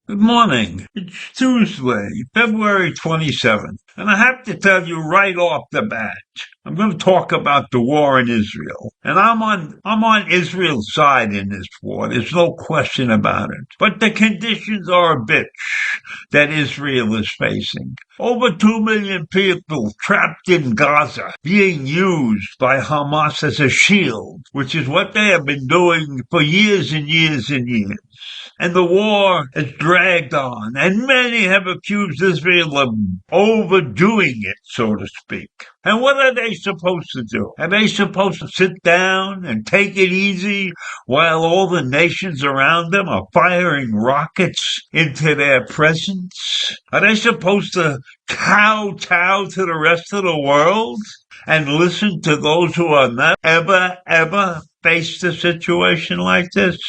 Good morning. It's Tuesday, February 27th, and I have to tell you right off the bat, I'm going to talk about the war in Israel. And I'm on Israel's side in this war. There's no question about it. But the conditions are a bitch that Israel is facing. Over 2 million people trapped in Gaza, being used by Hamas as a shield, which is what they have been doing for years and years and years. And the war has dragged on, and many have accused Israel of overdoing it, so to speak. And what are they supposed to do? Are they supposed to sit down and take it easy while all the nations around them are firing rockets into their presence? Are they supposed to kowtow to the rest of the world and listen to those who are not ever faced a situation like this?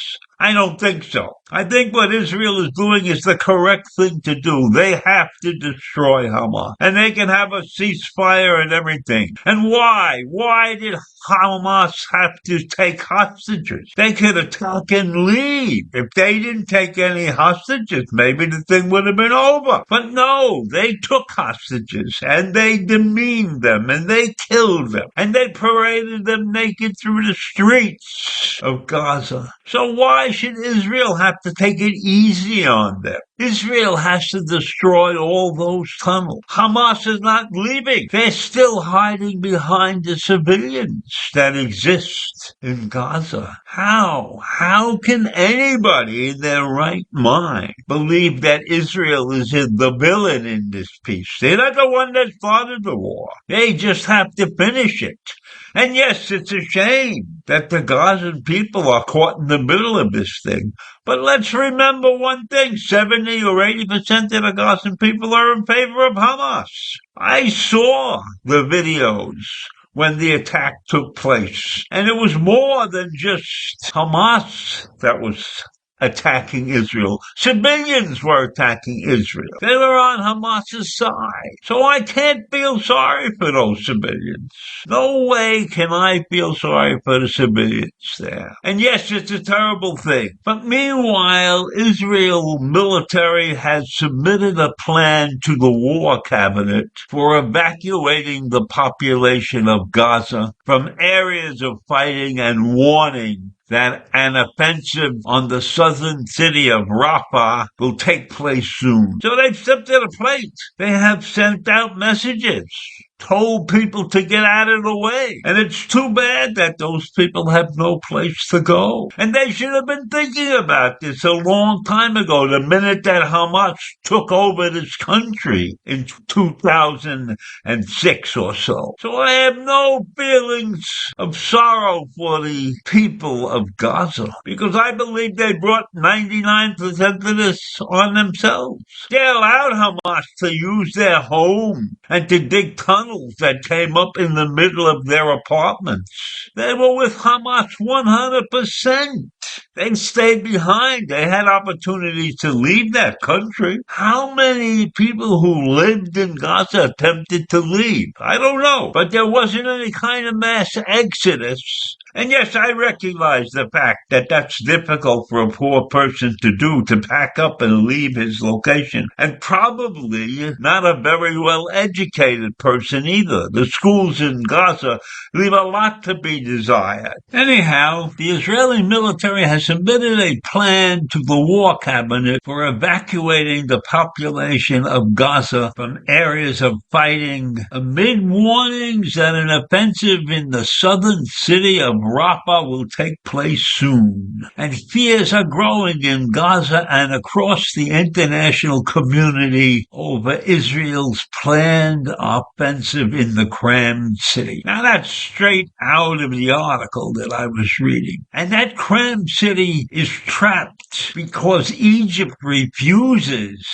I don't think so. I think what Israel is doing is the correct thing to do. They have to destroy Hamas. And they can have a ceasefire and everything. And why? Why did Hamas have to take hostages? They could attack and leave. If they didn't take any hostages, maybe the thing would have been over. But no, they took hostages and they demeaned them and they killed them. And they paraded them naked through the streets of Gaza. So why should Israel have to take it easy on them? Israel has to destroy all those tunnels. Hamas is not leaving. They're still hiding behind the civilians that exist in Gaza. How? How can anybody in their right mind believe that Israel is the villain in this piece? They're not the one that started the war. They just have to finish it. And yes, it's a shame that the Gazan people are caught in the middle of this thing. But let's remember one thing, 70 or 80% of the Gazan people are in favor of Hamas. I saw the videos when the attack took place. And it was more than just Hamas that was attacking Israel. Civilians were attacking Israel. They were on Hamas's side. So I can't feel sorry for those civilians. No way can I feel sorry for the civilians there. And yes, it's a terrible thing. But meanwhile, Israel military has submitted a plan to the war cabinet for evacuating the population of Gaza from areas of fighting and warning that an offensive on the southern city of Rafah will take place soon. So they've stepped to the plate. They have sent out messages, told people to get out of the way. And it's too bad that those people have no place to go. And they should have been thinking about this a long time ago, the minute that Hamas took over this country in 2006 or so. So I have no feelings of sorrow for the people of Gaza, because I believe they brought 99% of this on themselves. They allowed Hamas to use their home and to dig tunnels that came up in the middle of their apartments. They were with Hamas 100%. They stayed behind. They had opportunities to leave that country. How many people who lived in Gaza attempted to leave? I don't know. But there wasn't any kind of mass exodus. And yes, I recognize the fact that that's difficult for a poor person to do, to pack up and leave his location. And probably not a very well-educated person either. The schools in Gaza leave a lot to be desired. Anyhow, the Israeli military has submitted a plan to the war cabinet for evacuating the population of Gaza from areas of fighting amid warnings that an offensive in the southern city of Rafah will take place soon. And fears are growing in Gaza and across the international community over Israel's planned offensive in the crammed city. Now that's straight out of the article that I was reading. And that crammed city is trapped because Egypt refuses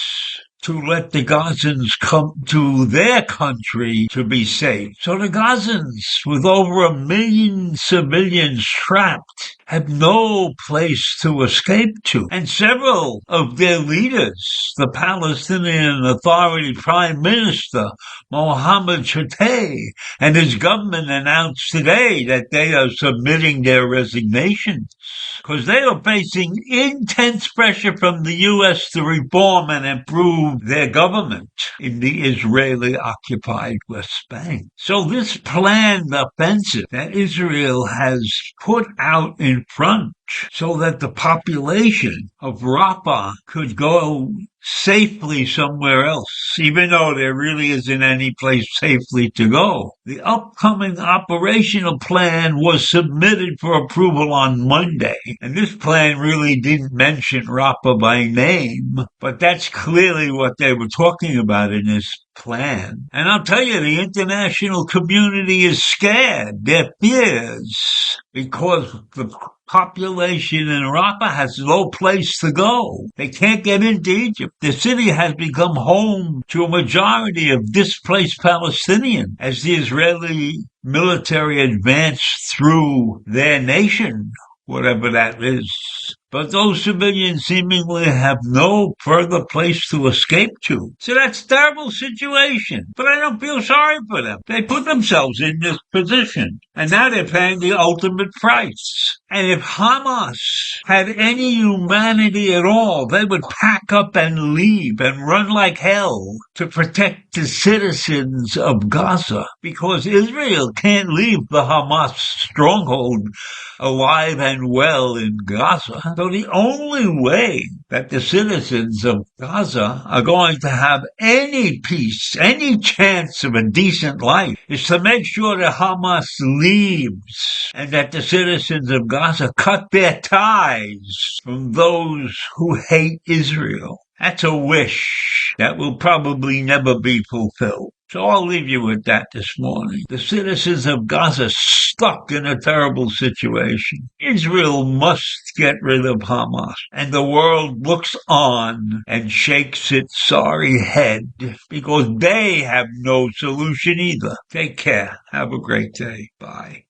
to let the Gazans come to their country to be safe. So the Gazans, with over 1 million civilians trapped, have no place to escape to. And several of their leaders, the Palestinian Authority Prime Minister Mohammed Shatay and his government, announced today that they are submitting their resignations because they are facing intense pressure from the U.S. to reform and improve their government in the Israeli-occupied West Bank. So this planned offensive that Israel has put out in front so that the population of Rafah could go safely somewhere else, even though there really isn't any place safely to go. The upcoming operational plan was submitted for approval on Monday, and this plan really didn't mention Rafah by name, but that's clearly what they were talking about in this plan. And I'll tell you, the international community is scared. Their fears, because the population in Rafah has no place to go. They can't get into Egypt. The city has become home to a majority of displaced Palestinians as the Israeli military advanced through their nation, whatever that is. But those civilians seemingly have no further place to escape to. So that's a terrible situation. But I don't feel sorry for them. They put themselves in this position. And now they're paying the ultimate price. And if Hamas had any humanity at all, they would pack up and leave and run like hell to protect the citizens of Gaza. Because Israel can't leave the Hamas stronghold alive and well in Gaza. So the only way that the citizens of Gaza are going to have any peace, any chance of a decent life, is to make sure that Hamas leaves and that the citizens of Gaza cut their ties from those who hate Israel. That's a wish that will probably never be fulfilled. So I'll leave you with that this morning. The citizens of Gaza stuck in a terrible situation. Israel must get rid of Hamas. And the world looks on and shakes its sorry head because they have no solution either. Take care. Have a great day. Bye.